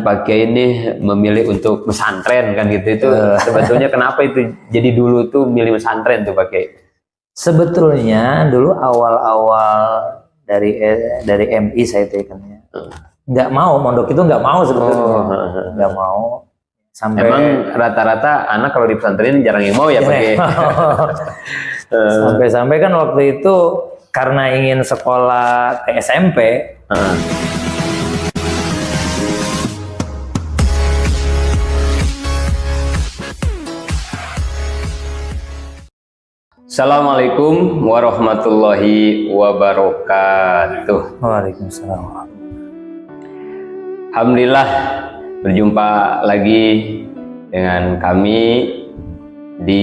Pak Kiai ini memilih untuk pesantren kan gitu, itu sebetulnya kenapa itu jadi dulu tuh milih pesantren tuh Pak Kiai? Sebetulnya dulu awal-awal dari MI saya itu kan ya, nggak mau mondok itu nggak mau sebetulnya, nggak mau. Sampai emang rata-rata anak kalau di pesantren jarang yang mau ya Pak Kiai. Sampai-sampai kan waktu itu karena ingin sekolah ke SMP. Assalamualaikum warahmatullahi wabarakatuh. Waalaikumsalam. Alhamdulillah berjumpa lagi dengan kami di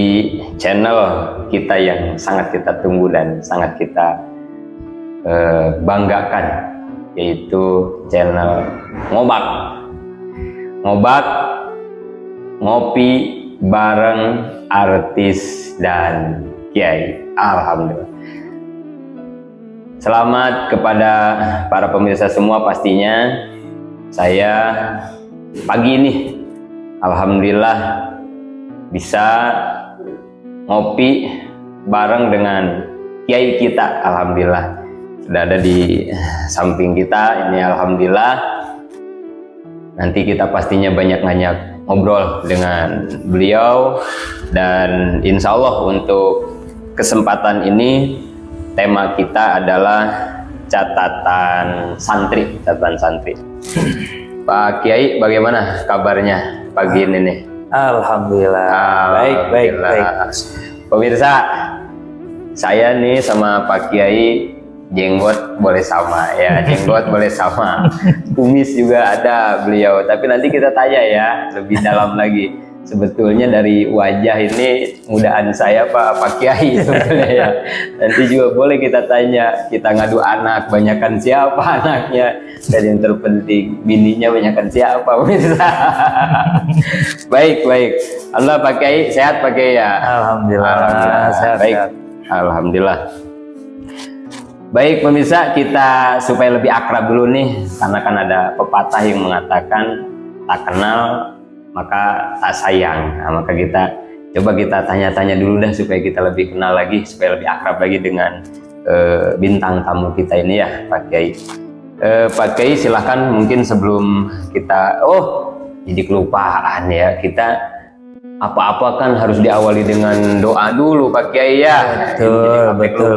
channel kita yang sangat kita tunggu dan sangat kita banggakan, yaitu channel Ngobak. Ngobak, ngopi bareng artis dan Kiai. Alhamdulillah. Selamat kepada para pemirsa semua. Pastinya saya pagi ini alhamdulillah bisa ngopi bareng dengan Kiai kita. Alhamdulillah sudah ada di samping kita ini. Alhamdulillah, nanti kita pastinya banyak ngobrol dengan beliau, dan insya Allah untuk kesempatan ini tema kita adalah catatan santri. Pak Kiai, bagaimana kabarnya pagi ini nih? Alhamdulillah. Baik. Pemirsa, saya nih sama Pak Kiai jenggot boleh sama ya, jenggot boleh sama, kumis juga ada beliau. Tapi nanti kita tanya ya lebih dalam lagi. Sebetulnya dari wajah ini mudahan saya Pak Kiai sebetulnya ya. Nanti juga boleh kita tanya, kita ngadu anak, banyakan siapa anaknya, dan yang terpenting bininya banyakan siapa. Baik. Alhamdulillah Pak Kiai, sehat Pak Kiai ya? Alhamdulillah. Sehat. Baik. Alhamdulillah. Baik pemirsa, kita supaya lebih akrab dulu nih, karena kan ada pepatah yang mengatakan tak kenal maka tak sayang. Nah, maka coba kita tanya-tanya dulu dah supaya kita lebih kenal lagi, supaya lebih akrab lagi dengan bintang tamu kita ini ya Pak Kiai. Pak Kiai silahkan, mungkin sebelum kita jadi kelupaan ya, kita apa-apa kan harus diawali dengan doa dulu Pak Kiai ya. Betul.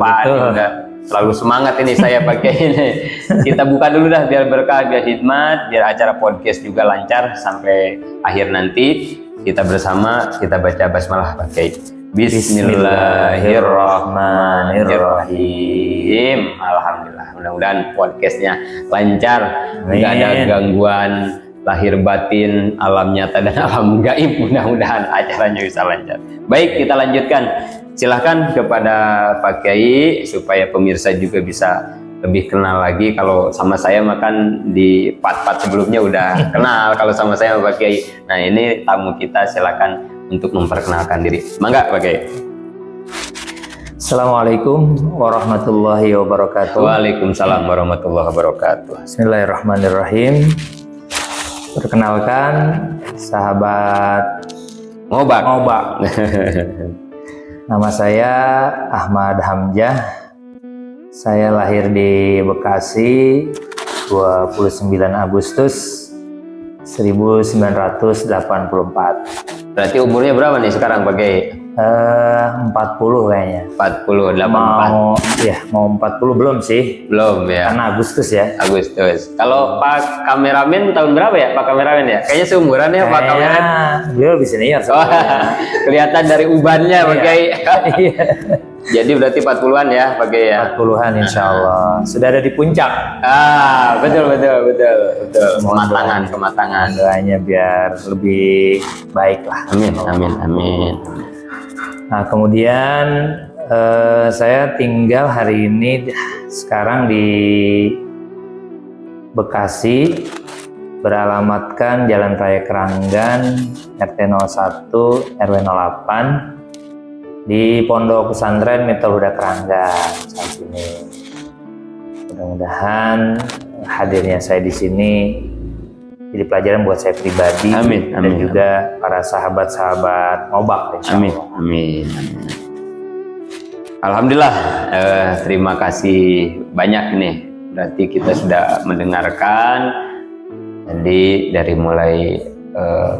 Selalu semangat ini saya pakai ini. Kita buka dulu dah biar berkah, biar hikmat, biar acara podcast juga lancar sampai akhir nanti. Kita bersama kita baca basmalah pakai Bismillahirrahmanirrahim. Alhamdulillah. Mudah-mudahan podcastnya lancar, tidak ada gangguan lahir batin, alam nyata dan alam gaib. Mudah-mudahan acaranya bisa lancar. Baik, kita lanjutkan. Silahkan kepada Pak Kiai supaya pemirsa juga bisa lebih kenal lagi. Kalau sama saya makan di part-part sebelumnya udah kenal, kalau sama saya Pak Kiai. Nah ini tamu kita, silakan untuk memperkenalkan diri. Mangga Pak Kiai. Assalamualaikum warahmatullahi wabarakatuh. Waalaikumsalam warahmatullahi wabarakatuh. Bismillahirrahmanirrahim. Perkenalkan sahabat Ngobak. Nama saya Ahmad Hamzah. Saya lahir di Bekasi 29 Agustus 1984. Berarti umurnya berapa nih sekarang Pak Kiai? 40 kayaknya. 40, 84. Mau 40 belum sih? Belum ya. Karena Agustus ya. Agustus. Kalau Pak kameramen tahun berapa ya Pak kameramen ya? Kayaknya seumuran ya Pak kameramen. Beliau lebih senior. Kelihatan dari ubannya Pak Kiai. Jadi berarti 40-an ya Pak Kiai ya? 40-an insya Allah. Sudah ada di puncak. Betul. Kematangan. Doanya biar lebih baik lah. Amin. Nah kemudian saya tinggal hari ini sekarang di Bekasi, beralamatkan Jalan Raya Keranggan, RT 01 RW 08 di Pondok Pesantren Miftal Huda Keranggan saat ini. Mudah-mudahan hadirnya saya di sini jadi pelajaran buat saya pribadi. Amin, dan amin, juga para sahabat-sahabat ngobak. Amin, amin, amin. Alhamdulillah, terima kasih banyak nih. Berarti kita sudah mendengarkan jadi dari mulai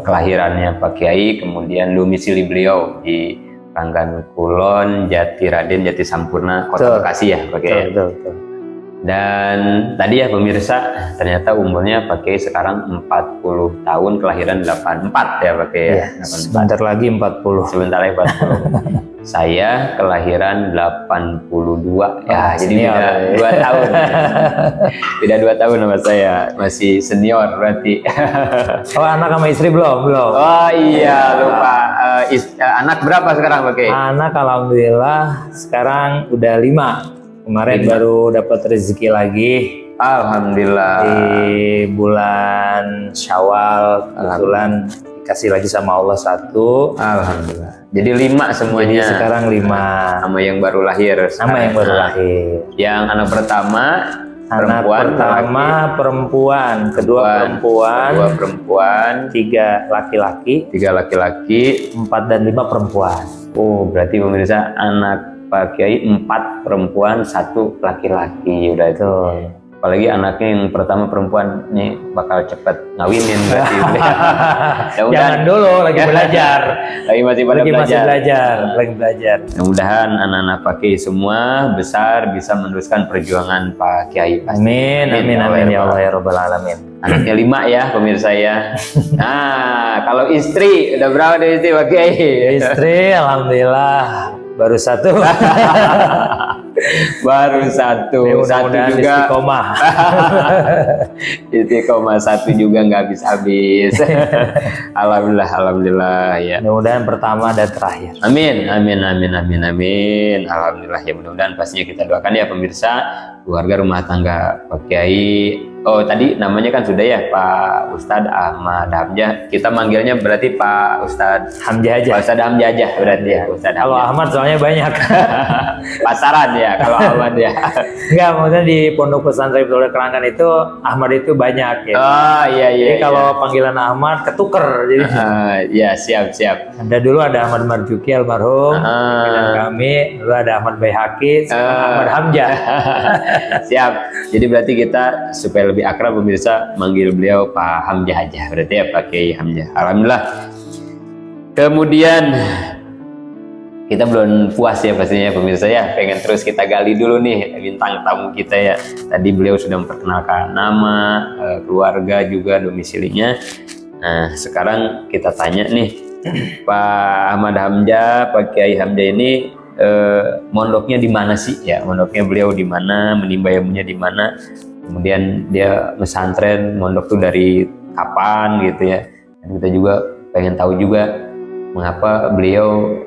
kelahirannya Pak Kiai, kemudian domisili beliau di Ranggan Kulon, Jati Raden, Jati Sampurna, Kota Bekasi ya Pak Kiai. Betul. Dan tadi ya pemirsa, ternyata umurnya Pak Kiai sekarang 40 tahun, kelahiran 84 ya Pak Kiai. Ya, sebentar lagi 40. Sebentar lagi 40. Saya kelahiran 82 ya, jadi beda 2 tahun. Beda 2 tahun sama saya, masih senior berarti. Oh, anak sama istri belum? Oh iya, lupa. Anak berapa sekarang Pak Kiai? Anak alhamdulillah sekarang udah 5. Kemarin baru dapat rezeki lagi. Alhamdulillah. Di bulan Syawal kebetulan dikasih lagi sama Allah 1. Alhamdulillah. Jadi 5 semuanya. Jadi sekarang 5. Sama yang baru lahir. Sama yang baru lahir. Yang anak pertama Anak pertama perempuan, kedua perempuan, 3 laki-laki, 3 laki-laki, 4 dan 5 perempuan. Oh, berarti pemirsa anak Pak Kiai 4 perempuan, 1 laki-laki udah itu. Apalagi anaknya yang pertama perempuan nih bakal cepet ngawinin berarti. Jangan dulu, lagi belajar. Masih belajar. Lagi belajar. Mudah-mudahan anak-anak Pak Kiai semua besar bisa meneruskan perjuangan Pak Kiai. Amin ya Allah ya Rabbal Alamin. Anaknya 5 ya pemirsa ya. Nah, kalau istri udah berapa dari istri Pak Kiai? Istri alhamdulillah baru 1. Baru 1. Satu juga istiqomah. Istiqomah 1 juga nggak habis. Alhamdulillah ya. Mudah-mudahan pertama dan terakhir. Amin. Alhamdulillah ya, mudah-mudahan pastinya kita doakan ya pemirsa, keluarga rumah tangga Pak Kiai. Oh, tadi namanya kan sudah ya Pak Ustadz Ahmad Hamzah. Kita manggilnya berarti Pak Ustadz Hamzah aja. Pak Ustadz Hamzah aja berarti ya. Ustadz Kalau Ahmad soalnya banyak. Pasaran ya kalau Ahmad ya. Enggak, maksudnya di Pondok Pesantren Ibnu Keranggan itu Ahmad itu banyak ya. Oh iya. Jadi kalau panggilan Ahmad ketuker jadi. Ya siap. Dulu ada Ahmad Marzuki almarhum, pimpinan kami. Dulu ada Ahmad Baihaqi, Ahmad Hamzah. Siap. Jadi berarti kita supaya lebih akrab pemirsa manggil beliau Pak Hamzah aja. Berarti ya Pak Kiai Hamzah. Alhamdulillah. Kemudian kita belum puas ya pastinya pemirsa ya, pengen terus kita gali dulu nih bintang tamu kita ya. Tadi beliau sudah memperkenalkan nama, keluarga juga domisilinya. Nah sekarang kita tanya nih Pak Ahmad Hamzah, Pak Kiai Hamzah ini mondoknya di mana sih ya? Mondoknya beliau di mana, menimba ilmunya di mana? Kemudian dia pesantren mondok tuh dari kapan gitu ya? Dan kita juga pengen tahu juga mengapa beliau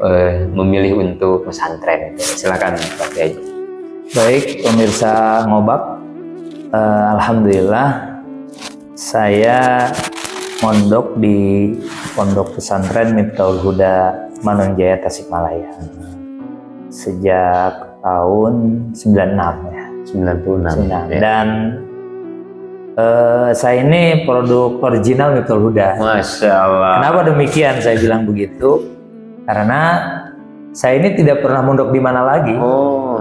memilih untuk pesantren. Silakan Pak Kiai. Baik pemirsa Ngobak, alhamdulillah saya mondok di Pondok Pesantren Miftahul Huda Manunjaya Tasikmalaya sejak tahun 96 ya. 96 ya. Dan saya ini produk original Miftahul Huda. Masya Allah. Kenapa demikian saya bilang begitu? Karena saya ini tidak pernah mondok di mana lagi. Oh.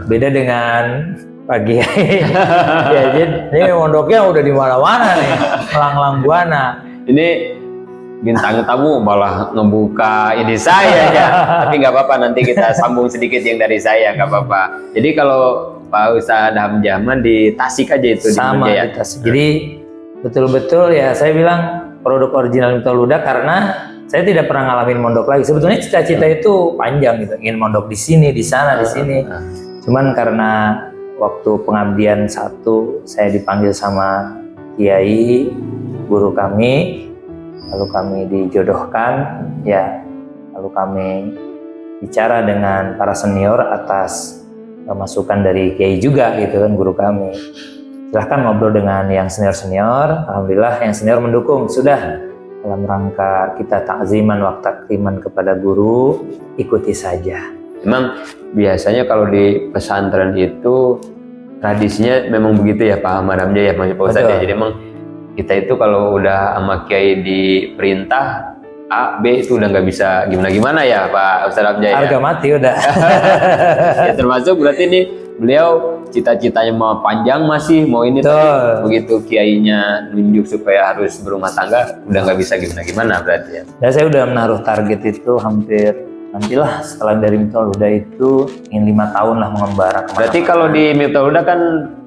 Beda dengan Pak Kiai. Ya, jadi ini mondoknya udah di mana-mana nih, Lang-lang Buana. Ini bintang tamu malah ngebuka ini saya ya. Tapi nggak apa-apa, nanti kita sambung sedikit yang dari saya, nggak apa-apa. Jadi kalau Pak Ustadz Hamzah di Tasik aja itu sama di Tasik. Jadi betul-betul ya saya bilang produk original Miftahul Huda karena saya tidak pernah ngalamin mondok lagi. Sebetulnya cita-cita itu panjang gitu, ingin mondok di sini, di sana, di sini. Cuman karena waktu pengabdian 1 saya dipanggil sama kiai guru kami, lalu kami dijodohkan ya, lalu kami bicara dengan para senior atas masukan dari kiai juga gitu kan, guru kami. Silahkan ngobrol dengan yang senior-senior. Alhamdulillah yang senior mendukung. Sudah, dalam rangka kita takziman wa takriman kepada guru, ikuti saja. Memang biasanya kalau di pesantren itu tradisinya memang begitu ya Pak Ahmad Hamzah ya, Pak Ustadz ya. Jadi memang kita itu kalau udah sama Kiai diperintah A, B itu udah nggak bisa gimana-gimana ya Pak Ustadz Abjay. Harga mati udah. Ya termasuk berarti nih beliau cita-citanya mau panjang masih mau ini, tapi begitu kiainya nunjuk supaya harus berumah tangga udah nggak bisa gimana-gimana berarti ya. Dan saya udah menaruh target itu hampir nantilah setelah dari Miftahul Huda itu ingin 5 tahun lah mengembara. Berarti kalau di Miftahul Huda kan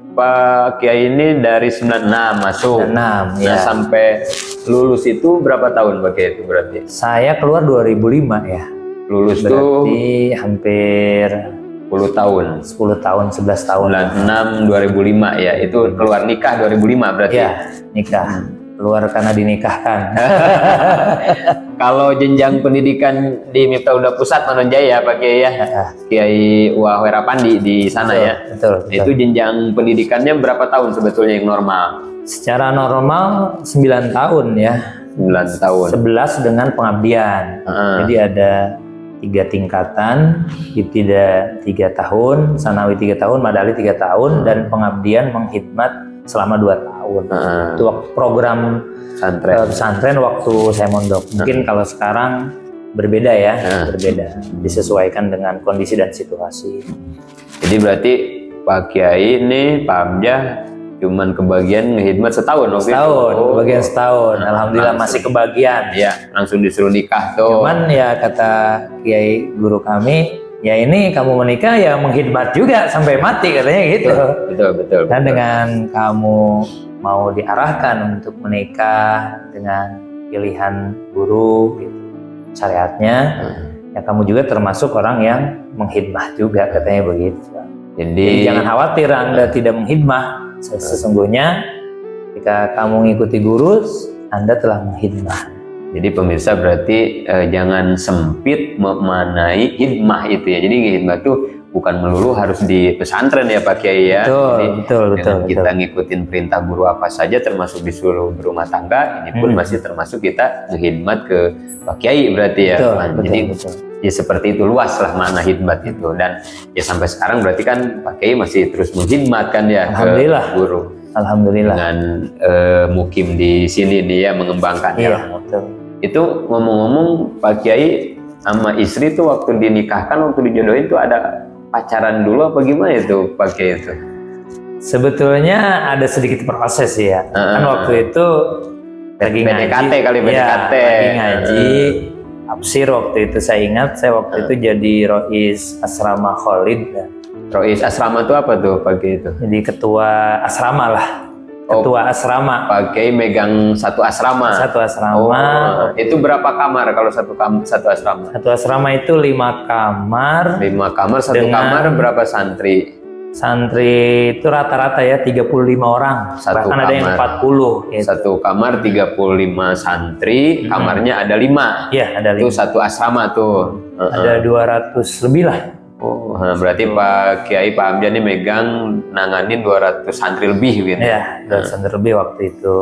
Pak Kiai ini dari 96 masuk. 96 nah, ya. sampai lulus itu berapa tahun Pak Kiai itu berarti? Saya keluar 2005 ya. Lulus Berarti tuh hampir 10 tahun. 10 tahun, 11 tahun. 96 2005 ya. Itu keluar nikah 2005 berarti. Ya, nikah. Keluar karena dinikahkan. Kalau jenjang pendidikan di Miftahul Huda Pusat Manonjaya Pak Kiai ya. Kiai Wahwera Pandi di sana betul, ya. Betul. Itu jenjang pendidikannya berapa tahun sebetulnya yang normal? Secara normal 9 tahun ya. 9 tahun. 11 dengan pengabdian. Jadi ada 3 tingkatan, ibtida 3 tahun, sanawi 3 tahun, madali 3 tahun, dan pengabdian menghidmat selama 2 tahun. Itu waktu program pesantren waktu saya mondok. Mungkin kalau sekarang berbeda ya, berbeda, disesuaikan dengan kondisi dan situasi. Jadi berarti Pak Kiai ini, Pak Abjah cuman kebagian ngehidmat setahun waktu setahun, itu. kebagian setahun. Alhamdulillah masih kebagian. Ya, langsung disuruh nikah tuh. Cuman ya kata Kiai guru kami, ya ini kamu menikah ya menghidmat juga sampai mati katanya gitu. Betul. Dan dengan kamu mau diarahkan untuk menikah dengan pilihan guru gitu, syariatnya, ya kamu juga termasuk orang yang menghidmah juga katanya begitu. Jadi jangan khawatir Anda tidak menghidmah. Sesungguhnya jika kamu mengikuti guru, Anda telah menghidmah. Jadi pemirsa berarti jangan sempit memanai hidmah itu ya. Jadi hidmah itu bukan melulu harus di pesantren ya Pak Kiai ya. Betul. Kita ngikutin perintah guru apa saja termasuk disuruh berumah tangga, ini pun masih termasuk kita ngehidmat ke Pak Kiai berarti ya. Betul. Ya seperti itu, luas lah makna hidmat itu. Dan ya sampai sekarang berarti kan Pak Kiai masih terus menghidmat kan ya ke guru. Alhamdulillah. Dengan mukim di sini nih ya, mengembangkan ilmu. Itu ngomong-ngomong Pak Kiai sama istri tuh waktu dinikahkan, waktu dijodohin tuh ada pacaran dulu apa gimana itu Pak Kiai itu? Sebetulnya ada sedikit proses ya. Kan waktu itu lagi PDKT ngaji. kali PDKT. Lagi ngaji. Tafsir waktu itu saya ingat, saya waktu itu jadi Rois Asrama Khalid. Rois Asrama itu apa tuh Pak Kiai itu? Jadi ketua asrama lah. Ketua asrama. Pak Kiai megang satu asrama. Satu asrama. Itu berapa kamar kalau satu asrama? Satu asrama itu 5 kamar. 5 kamar, satu kamar berapa santri? Santri itu rata-rata ya 35 orang. Bahkan ada yang 40. Gitu. Satu kamar 35 santri, kamarnya ada 5. Iya, ada 5. Itu satu asrama tuh. Ada 200 lebih lah. Berarti Pak Kiai Pak Hamzah ini megang nanganin 200 santri lebih gitu. Iya, 200 santri lebih waktu itu.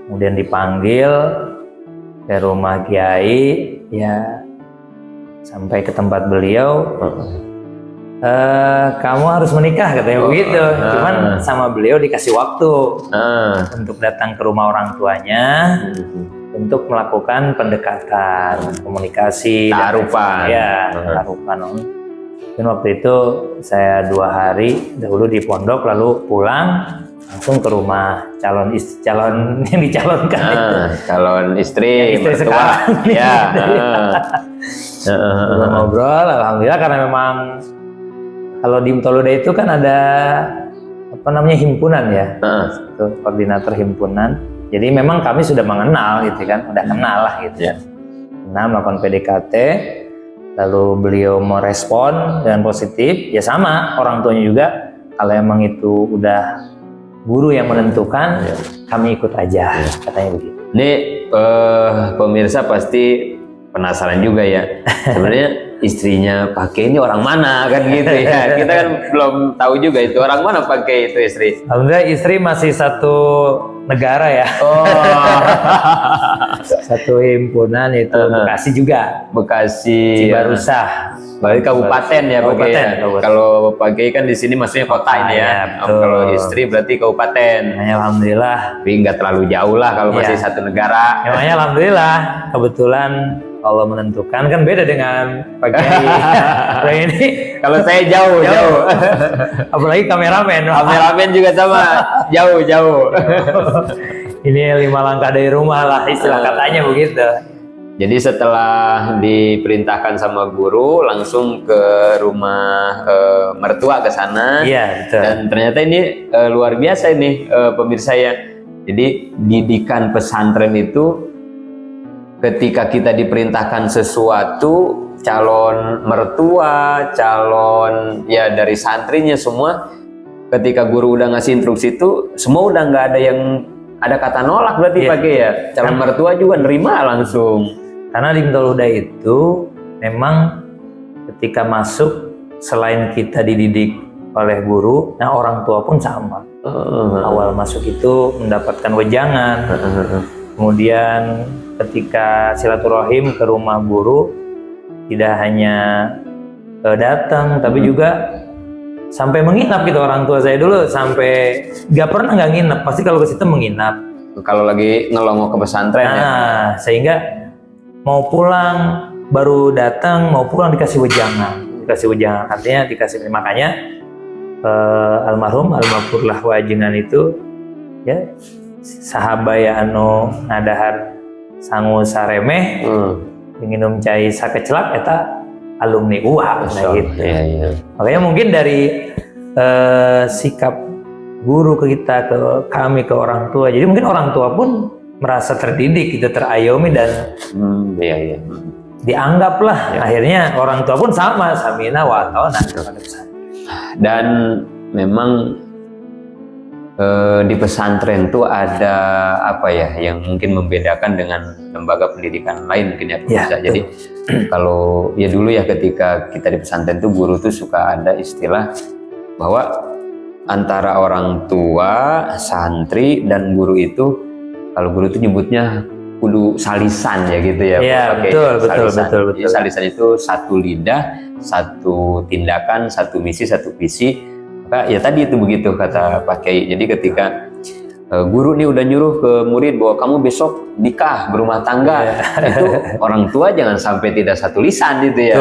Kemudian dipanggil ke rumah Kiai, ya sampai ke tempat beliau. Kamu harus menikah katanya begitu. Cuman sama beliau dikasih waktu untuk datang ke rumah orang tuanya untuk melakukan pendekatan, komunikasi, tarupan. Tarupan. Dan waktu itu saya 2 hari dahulu di pondok, lalu pulang langsung ke rumah calon yang dicalonkan. Calon istri mertua. Ya. Ngobrol, alhamdulillah, karena memang kalau di Miftahul Huda itu kan ada himpunan ya, koordinator himpunan. Jadi memang kami sudah mengenal gitu kan, udah kenal lah gitu. Nah, melakukan PDKT, lalu beliau merespon dengan positif, ya sama orang tuanya juga. Kalau emang itu udah guru yang menentukan, kami ikut aja, katanya begitu. Ini pemirsa pasti penasaran juga ya. Sebenarnya istrinya Pak Kiai ini orang mana kan gitu ya. Kita kan belum tahu juga itu orang mana Pak Kiai itu istri. Alhamdulillah istri masih satu negara ya. Satu himpunan itu Bekasi juga. Bekasi. Cibarusah. Berarti kabupaten ya Pak Kiai. Kabupaten. Kalau Pak Kiai kan di sini maksudnya kota ini ya. Ya, Kalau istri berarti kabupaten. Makanya alhamdulillah. Tapi nggak terlalu jauh lah kalau masih satu negara. Ya, makanya alhamdulillah kebetulan Allah menentukan, kan beda dengan Pak Kiai. Kalau ini Kalau saya jauh. apalagi kameramen. Kameramen juga sama, jauh. Ini 5 langkah dari rumah lah, istilah katanya begitu. Jadi setelah diperintahkan sama guru langsung ke rumah mertua ke sana. Iya, betul. Dan ternyata ini luar biasa ini pemirsa ya. Jadi didikan pesantren itu ketika kita diperintahkan sesuatu, calon mertua, calon ya dari santrinya semua, ketika guru udah ngasih instruksi itu semua udah nggak ada yang ada kata nolak berarti pakai ya. Calon mertua juga nerima langsung. Karena di Miftahul Huda itu memang ketika masuk selain kita dididik oleh guru, nah orang tua pun sama. Awal masuk itu mendapatkan wejangan. Kemudian ketika silaturahim ke rumah guru tidak hanya datang tapi juga sampai menginap gitu. Orang tua saya dulu sampai nggak nginep, pasti kalau ke situ menginap. Kalau lagi ngelongo ke pesantren ya. Sehingga mau pulang baru datang, mau pulang dikasih wejangan. Artinya dikasih, makanya almarhum almarhumlah wajengan itu ya sahabaya anu ngadahar sangu saremeh minum cai sakecelak eta alumni UA nah gitu. Iya. Makanya mungkin dari sikap guru ke kita, ke kami, ke orang tua, jadi mungkin orang tua pun merasa terdidik gitu, terayomi dan dianggaplah akhirnya orang tua pun sama samina wa ta'ana. Dan memang di pesantren tuh ada apa ya yang mungkin membedakan dengan lembaga pendidikan lain mungkin ya. Jadi kalau ya dulu ya ketika kita di pesantren tuh guru tuh suka ada istilah bahwa antara orang tua, santri dan guru itu, kalau guru itu nyebutnya kudu salisan ya gitu ya. Iya, betul. Jadi salisan itu satu lidah, satu tindakan, satu misi, satu visi. Maka ya tadi itu begitu kata Pak Kiai. Jadi ketika guru nih udah nyuruh ke murid bahwa kamu besok nikah berumah tangga, itu orang tua jangan sampai tidak satu lisan gitu ya.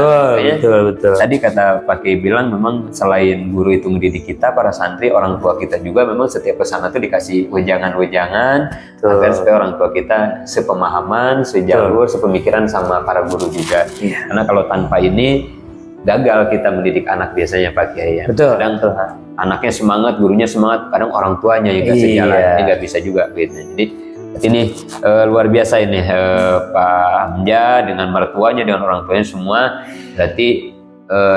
Betul. Tadi kata Pak Kiai bilang memang selain guru itu mendidik kita, para santri, orang tua kita juga memang setiap kesana tuh dikasih wejangan-wejangan agar supaya orang tua kita sepemahaman, sejalur, sepemikiran sama para guru juga. Karena kalau tanpa ini gagal kita mendidik anak biasanya Pak Kiai ya. Kadang anaknya semangat, gurunya semangat, kadang orang tuanya juga sejalan, ini nggak bisa juga gitu. Jadi ini luar biasa ini Pak Hamja dengan mertuanya, dengan orang tuanya semua berarti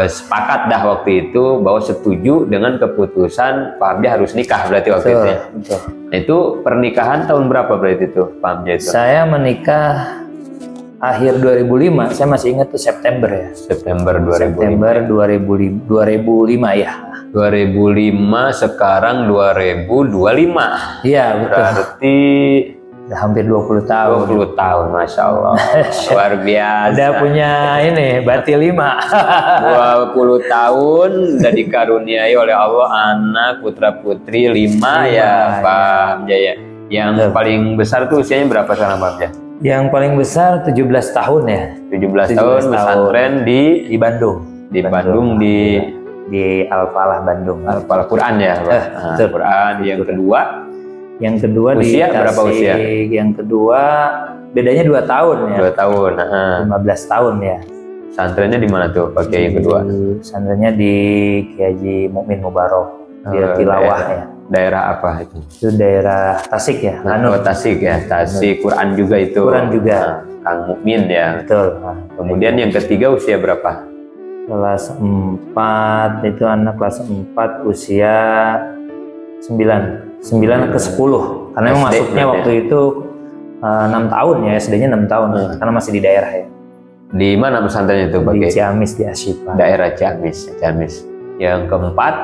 sepakat dah waktu itu bahwa setuju dengan keputusan Pak Hamja harus nikah berarti waktu itu ya. Nah, itu pernikahan tahun berapa berarti itu Pak Hamja itu? Saya menikah akhir 2005, saya masih ingat tuh September ya. September 2005 ya. 2005 sekarang 2025. Iya, betul. Berarti udah hampir 20 tahun. 20 tahun, Masya Allah. Luar biasa. Udah punya ini, bati 5. 20 tahun udah dikaruniai oleh Allah anak putra putri 5 ya Pak Jaya. Yang paling besar tuh usianya berapa sekarang Pak Jaya? Yang paling besar 17 tahun ya. 17 tahun pesantren di Bandung. Di Bandung di Al-Falah Bandung. Al-Falah Quran ya, Pak. Quran. Yang kedua usia berapa usia? Yang kedua bedanya 2 tahun ya. 2 tahun. 15 tahun ya. Pesantrennya di mana tuh Pak Kiai yang kedua? Pesantrennya di Kiai Haji Mukmin Mubarok di Tilawah ya. Daerah apa itu? Itu daerah Tasik ya. Tasik ya. Tasik Quran juga itu. Quran juga. Kang Mukmin ya. Betul. Kemudian yang ketiga usia berapa? Kelas 4 itu anak kelas 4 usia 9 ke 10 karena memang masuknya waktu itu 6 tahun ya, SD-nya 6 tahun karena masih di daerah ya. Di mana pesantrennya itu Pak? Di Ciamis, di Asyifa. Daerah Ciamis. Yang keempat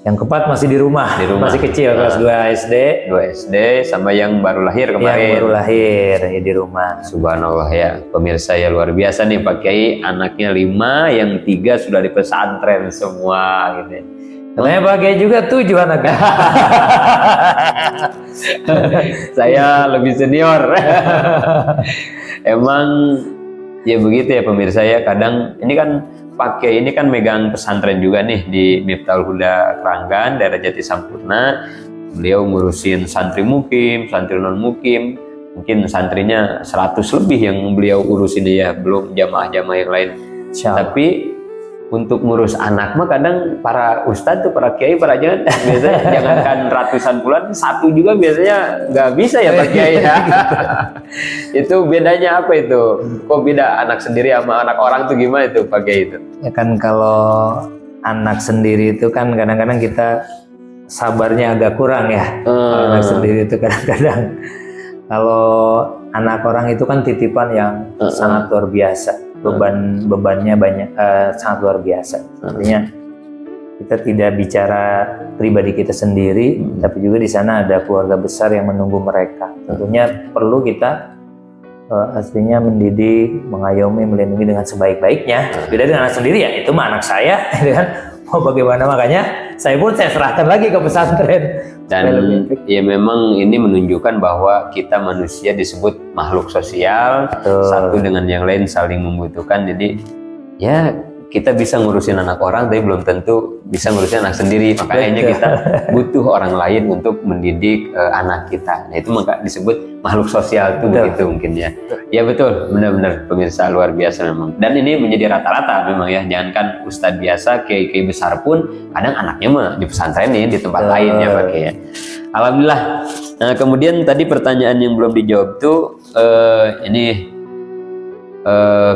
Yang keempat masih di rumah, masih kecil, kelas 2 SD. 2 SD sama yang baru lahir kemarin. Yang baru lahir ya, di rumah. Subhanallah ya, pemirsa ya, luar biasa nih Pak Kiai, anaknya 5, yang 3 sudah di pesantren semua gitu. Katanya Pak Kiai juga 7 anaknya. Saya lebih senior. Emang ya begitu ya pemirsa ya, kadang ini kan Pak Kiai ini kan megang pesantren juga nih di Miftahul Huda Keranggan, daerah Jati Sampurna. Beliau ngurusin santri mukim, santri non mukim, mungkin santrinya 100 lebih yang beliau urusin ya, belum jamaah-jamaah yang lain. Tapi untuk ngurus anak mah kadang para ustadz tuh, para kiai, para jangan biasanya jangankan ratusan bulan, 1 juga biasanya nggak bisa ya Pak Kiai ya. Itu bedanya apa itu? Kok beda anak sendiri sama anak orang tuh gimana itu Pak Kiai itu? Ya kan kalau anak sendiri itu kan kadang-kadang kita sabarnya agak kurang ya. Anak sendiri itu kadang-kadang, kalau anak orang itu kan titipan yang sangat luar biasa. Bebannya banyak, sangat luar biasa. Artinya kita tidak bicara pribadi kita sendiri, tapi juga di sana ada keluarga besar yang menunggu mereka. Tentunya perlu kita artinya mendidik, mengayomi, melindungi dengan sebaik-baiknya. Beda dengan anak sendiri ya, itu mah anak saya, kan? Mau bagaimana, makanya saya serahkan lagi ke pesantren. Dan ya memang ini menunjukkan bahwa kita manusia disebut makhluk sosial. Betul. Satu dengan yang lain saling membutuhkan. Jadi ya kita bisa ngurusin anak orang tapi belum tentu bisa ngurusin anak sendiri. Makanya kita butuh orang lain untuk mendidik anak kita. Nah itu maka disebut makhluk sosial itu begitu mungkin ya. Ya betul, benar-benar pemirsa luar biasa memang. Dan ini menjadi rata-rata memang ya. Jangankan ustadz biasa, kiai besar pun kadang anaknya mah di pesantren nih, di tempat lain ya Pak Kiai. Alhamdulillah. Nah kemudian tadi pertanyaan yang belum dijawab tuh ini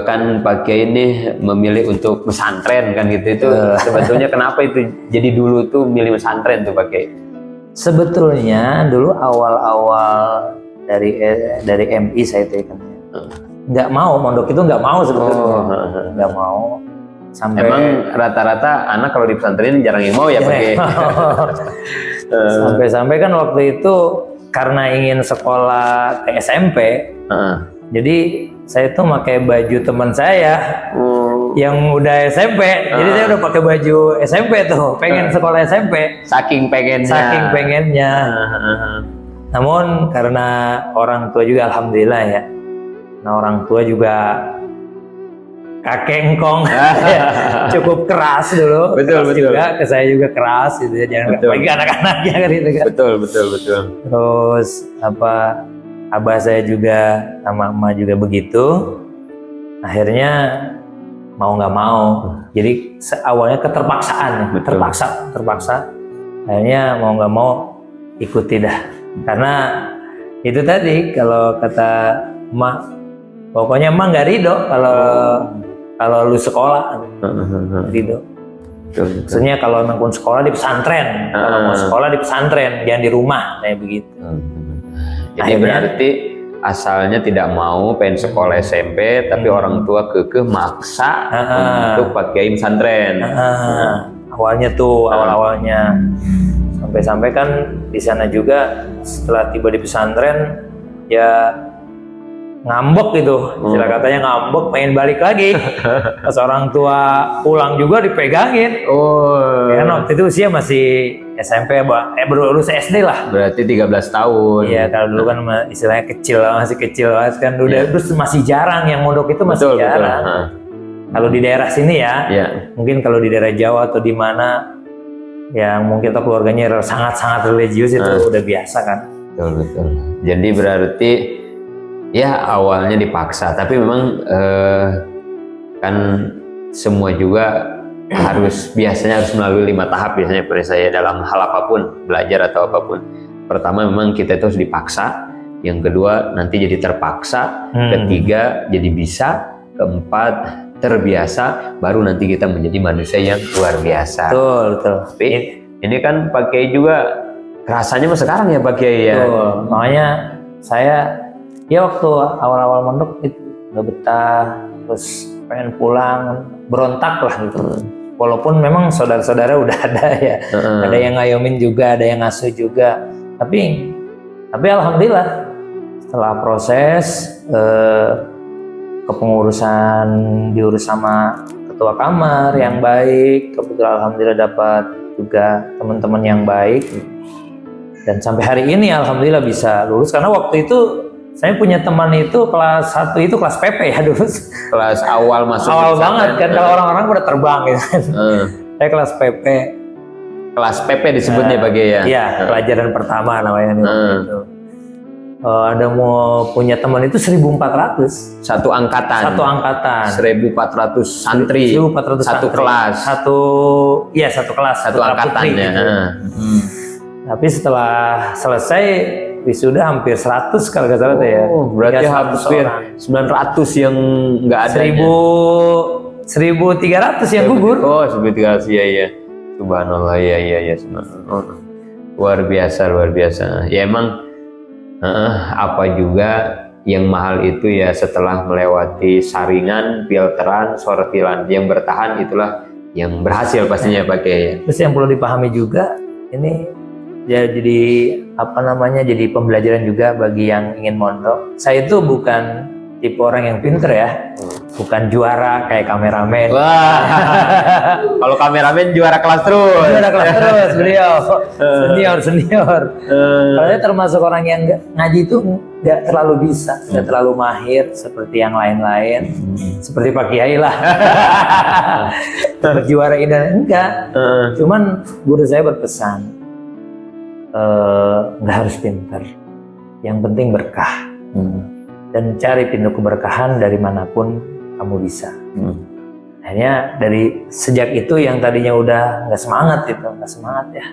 kan Pak Kiai ini memilih untuk pesantren kan gitu, itu sebetulnya kenapa itu jadi dulu tuh milih pesantren tuh Pak Kiai? Sebetulnya dulu awal-awal dari MI saya itu kan nggak mau mondok itu, nggak mau sebetulnya, nggak mau. Sampai emang rata-rata anak kalau di pesantren jarang yang mau ya Pak Kiai. Sampai-sampai kan waktu itu karena ingin sekolah ke SMP, jadi saya tuh pakai baju teman saya yang udah SMP. Jadi saya udah pakai baju SMP tuh, pengen sekolah SMP. Saking pengennya. Namun karena orang tua juga alhamdulillah ya. Nah orang tua juga kakek engkong cukup keras dulu. Betul. Juga ke saya juga keras gitu ya. Jangan bagi anak-anaknya kan gitu kan. Betul. Terus abah saya juga sama emak juga begitu. Akhirnya mau nggak mau. Jadi awalnya keterpaksaan, terpaksa. Akhirnya mau nggak mau ikuti dah. Karena itu tadi kalau kata emak, pokoknya emak nggak ridho kalau lu sekolah, ridho. Maksudnya kalau emang pun sekolah di pesantren, kalau mau sekolah di pesantren, jangan di rumah, kayak begitu. Jadi berarti asalnya tidak mau pengen sekolah SMP, tapi orang tua kekeh maksa untuk pakai pesantren. Awalnya sampai-sampai kan di sana juga setelah tiba di pesantren ya ngambek gitu, istilah katanya ngambek, pengen balik lagi. Pas orang tua pulang juga dipegangin. Kan waktu itu usia masih SMP, baru lulus SD lah. Berarti 13 tahun. Iya, kalau dulu kan istilahnya masih kecil kan. Terus masih jarang yang mondok itu, masih jarang. Kalau di daerah sini ya, mungkin kalau di daerah Jawa atau di mana yang mungkin keluarganya sangat-sangat religius itu udah biasa kan. Betul. Jadi berarti ya awalnya dipaksa, tapi memang kan semua juga biasanya harus melalui 5 tahap biasanya pada saya dalam hal apapun, belajar atau apapun. Pertama memang kita itu harus dipaksa, yang kedua nanti jadi terpaksa, ketiga jadi bisa, keempat terbiasa, baru nanti kita menjadi manusia yang luar biasa. Betul. Tapi ini kan Pak Kiai juga rasanya sekarang ya Pak Kiai ya. Makanya saya ya waktu awal-awal mondok itu nggak betah, terus pengen pulang, berontak lah gitu. walaupun memang saudara-saudara udah ada ya, ada yang ngayomin juga, ada yang ngasuh juga, tapi alhamdulillah setelah proses kepengurusan diurus sama ketua kamar yang baik, kebetulan alhamdulillah dapat juga teman-teman yang baik, dan sampai hari ini alhamdulillah bisa lulus. Karena waktu itu saya punya teman itu kelas 1 itu kelas PP ya dulu. Kelas awal masuk. Awal banget kan, kalau orang-orang udah terbang gitu kan. Saya kelas PP. Kelas PP disebutnya bagi ya? Iya, pelajaran pertama namanya nih waktu itu. Ada mau punya teman itu 1.400. Satu angkatan. 1.400 santri. 1.400 satu santri. kelas. Satu kelas. Satu angkatan ya. Gitu. Tapi setelah selesai wisuda hampir 100 kalau nggak salah ya. Berarti hampir 900 yang nggak ada. 1.300 yang gugur. 1.300 ya. Subhanallah ya. Subhanallah. Luar biasa. Ya emang apa juga yang mahal itu ya setelah melewati saringan, filteran, sortiran, yang bertahan itulah yang berhasil pastinya pakai ya. Terus yang perlu dipahami juga ini ya jadi jadi pembelajaran juga bagi yang ingin mondok. Saya itu bukan tipe orang yang pinter ya, bukan juara kayak kameramen. Wah, kalau kameramen juara kelas terus. Beliau senior. Kalau saya termasuk orang yang ngaji itu nggak terlalu bisa, nggak terlalu mahir seperti yang lain-lain, seperti Pak Kiai lah. Juara ini enggak. Cuman guru saya berpesan, nggak harus pinter, yang penting berkah. Dan cari pintu keberkahan dari manapun kamu bisa. Akhirnya dari sejak itu yang tadinya udah nggak semangat ya.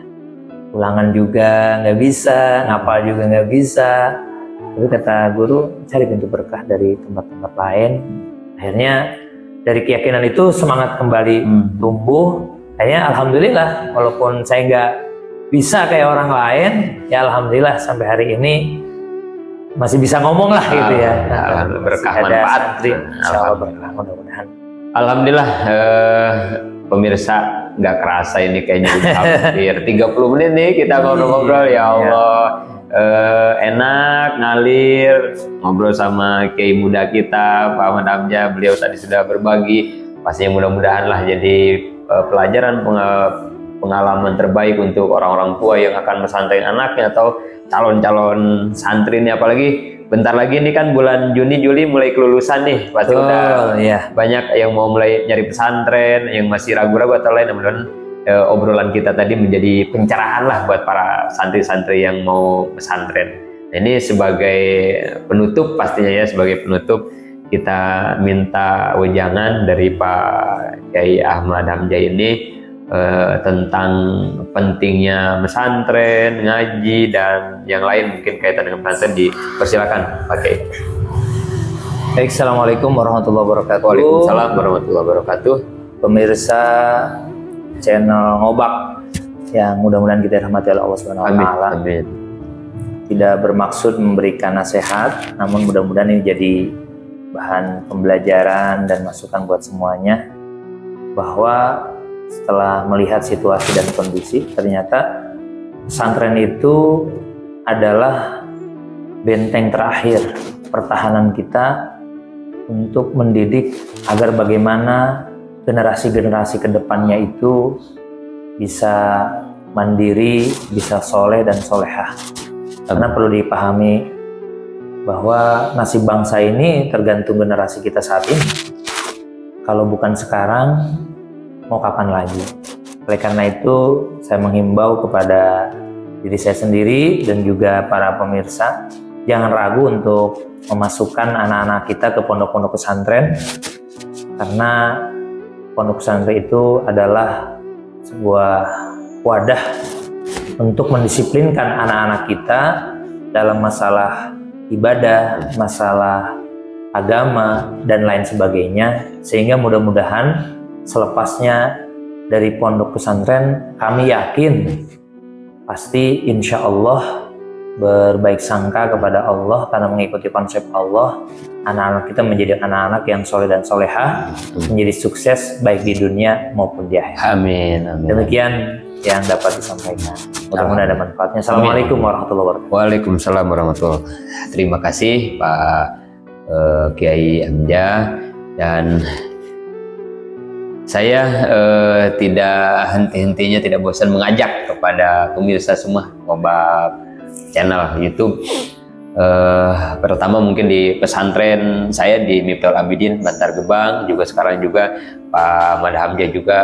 Ulangan juga nggak bisa, ngapal juga nggak bisa. Tapi kata guru, cari pintu berkah dari tempat-tempat lain. Akhirnya dari keyakinan itu semangat kembali tumbuh. Akhirnya alhamdulillah, walaupun saya nggak bisa kayak orang lain, ya alhamdulillah sampai hari ini masih bisa ngomong lah gitu ya. Berkah manfaat. Insyaallah berkah mudah-mudahan. Alhamdulillah pemirsa nggak kerasa ini kayaknya udah hampir 30 menit nih kita ngobrol-ngobrol ya Allah. Enak ngalir ngobrol sama kiai muda kita Pak Ahmad Hamzah. Beliau tadi sudah berbagi, pastinya mudah-mudahan lah jadi pelajaran pengalaman terbaik untuk orang-orang tua yang akan mesantren anaknya atau calon-calon santri ini. Apalagi bentar lagi ini kan bulan Juni Juli mulai kelulusan nih, pasti udah banyak yang mau mulai nyari pesantren, yang masih ragu-ragu atau lain. Mudah-mudahan obrolan kita tadi menjadi pencerahan lah buat para santri-santri yang mau pesantren. Nah, ini sebagai penutup pastinya ya, sebagai penutup kita minta wejangan dari Pak Kiai Ahmad Hamzah ini tentang pentingnya pesantren, ngaji dan yang lain mungkin kaitan dengan pesantren. Dipersilakan Pak Kiai. Baik, assalamualaikum warahmatullahi wabarakatuh. Waalaikumsalam warahmatullahi wabarakatuh. Pemirsa channel Ngobak yang mudah-mudahan kita rahmati oleh Allah Subhanahu wa taala. Amin. Tidak bermaksud memberikan nasihat, namun mudah-mudahan ini jadi bahan pembelajaran dan masukan buat semuanya, bahwa setelah melihat situasi dan kondisi, ternyata pesantren itu adalah benteng terakhir pertahanan kita untuk mendidik agar bagaimana generasi-generasi kedepannya itu bisa mandiri, bisa soleh dan solehah. Karena perlu dipahami bahwa nasib bangsa ini tergantung generasi kita saat ini. Kalau bukan sekarang, mau kapan lagi? Oleh karena itu, saya menghimbau kepada diri saya sendiri dan juga para pemirsa, jangan ragu untuk memasukkan anak-anak kita ke pondok-pondok pesantren, karena pondok pesantren itu adalah sebuah wadah untuk mendisiplinkan anak-anak kita dalam masalah ibadah, masalah agama, dan lain sebagainya, sehingga mudah-mudahan selepasnya dari pondok pesantren, kami yakin pasti insya Allah berbaik sangka kepada Allah karena mengikuti konsep Allah, anak-anak kita menjadi anak-anak yang soleh dan soleha, menjadi sukses baik di dunia maupun di akhirat. Amin. Amin. Demikian yang dapat disampaikan. Mudah-mudahan ada manfaatnya. Assalamualaikum warahmatullahi wabarakatuh. Waalaikumsalam warahmatullahi wabarakatuh. Terima kasih Pak Kiai Hamzah, dan saya tidak henti-hentinya, tidak bosan mengajak kepada pemirsa semua Ngobak channel YouTube. Pertama mungkin di pesantren saya di Miftahul Abidin Bantar Gebang, juga sekarang juga Pak Mada Hamzah juga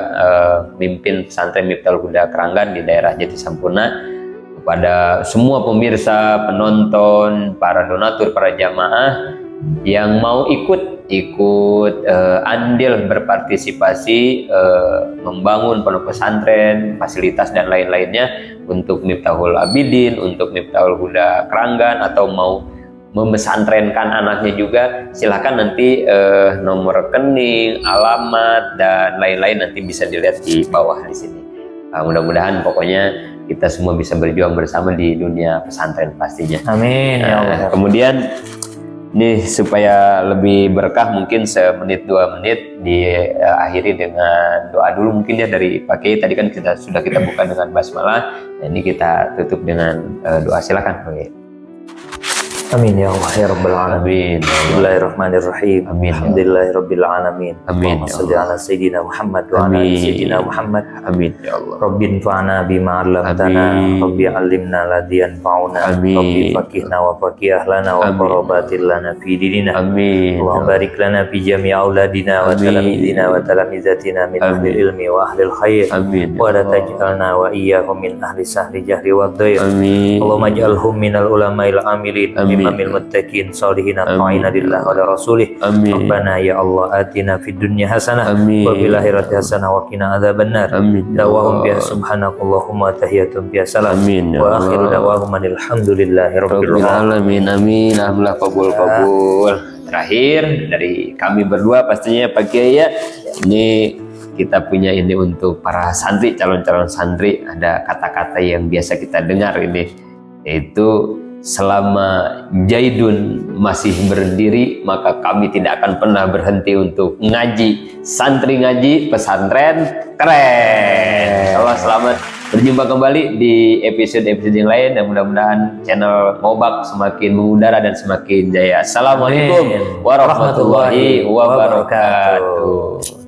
mimpin pesantren Miftahul Huda Keranggan di daerah Jati Sampurna. Kepada semua pemirsa, penonton, para donatur, para jamaah yang mau ikut andil berpartisipasi membangun pondok pesantren, fasilitas dan lain-lainnya untuk Miftahul Abidin, untuk Miftahul Huda Keranggan, atau mau memesantrenkan anaknya juga, silakan nanti nomor rekening, alamat dan lain-lain nanti bisa dilihat di bawah di sini. Mudah-mudahan pokoknya kita semua bisa berjuang bersama di dunia pesantren pastinya. Amin ya Allah. Kemudian ini supaya lebih berkah, mungkin semenit 2 menit diakhiri dengan doa dulu mungkin ya dari Pak Kiai. Tadi kan sudah kita buka dengan basmalah, ini kita tutup dengan doa. Silakan Pak Kiai. Amin ya Allah ya Rabbal Alamin. Amin. Bismillahirrahmanirrahim. Amin. Alhamdulillahirabbil alamin. Amin. Allahumma shalli ala sayyidina Muhammad wa ala ali sayyidina Muhammad. Amin ya Allah. Rabbin fa'ana bima 'allamtana, Amin. Rabbi 'allimna ladzi yanfa'una, Amin. Rabbi faqihna wa faqih lana wa Amin. qarabatil lana fi dinina. Amin. Allahumma barik lana fi jami' auladina wa Amin. talamidina wa talamizatina min ahli Amin. ilmi wa ahli khair. Amin. Wa la taj'alna wa iyyahum min ahli sahri jahri wa dhair. Amin. Allahumma ij'alhum minal ulama'il amilin, Amin. imamil muttaqin, salihin, Amin. ta'ina lillah wa rasulih. Amin. Rabbana ya Allah atina fid dunya hasanah Amin. wa fil akhirati hasanah wa qina adzabannar. Amin. Dawahum biha subhanakallahumma tahiyatum biha salam. Amin ya Wa akhiru Allah. dawahum alhamdulillahi rabbil Rabbil alamin. alamin. Amin. Alhamdulillah, kabul. Terakhir dari kami berdua pastinya Pak Kiai ya. Ini kita punya ini untuk para santri, calon-calon santri, ada kata-kata yang biasa kita dengar ini, yaitu selama Jaidun masih berdiri maka kami tidak akan pernah berhenti untuk ngaji. Santri ngaji, pesantren keren. Allah, selamat berjumpa kembali di episode-episode yang lain, dan mudah-mudahan channel Ngobak semakin mengudara dan semakin jaya. Assalamualaikum warahmatullahi wabarakatuh.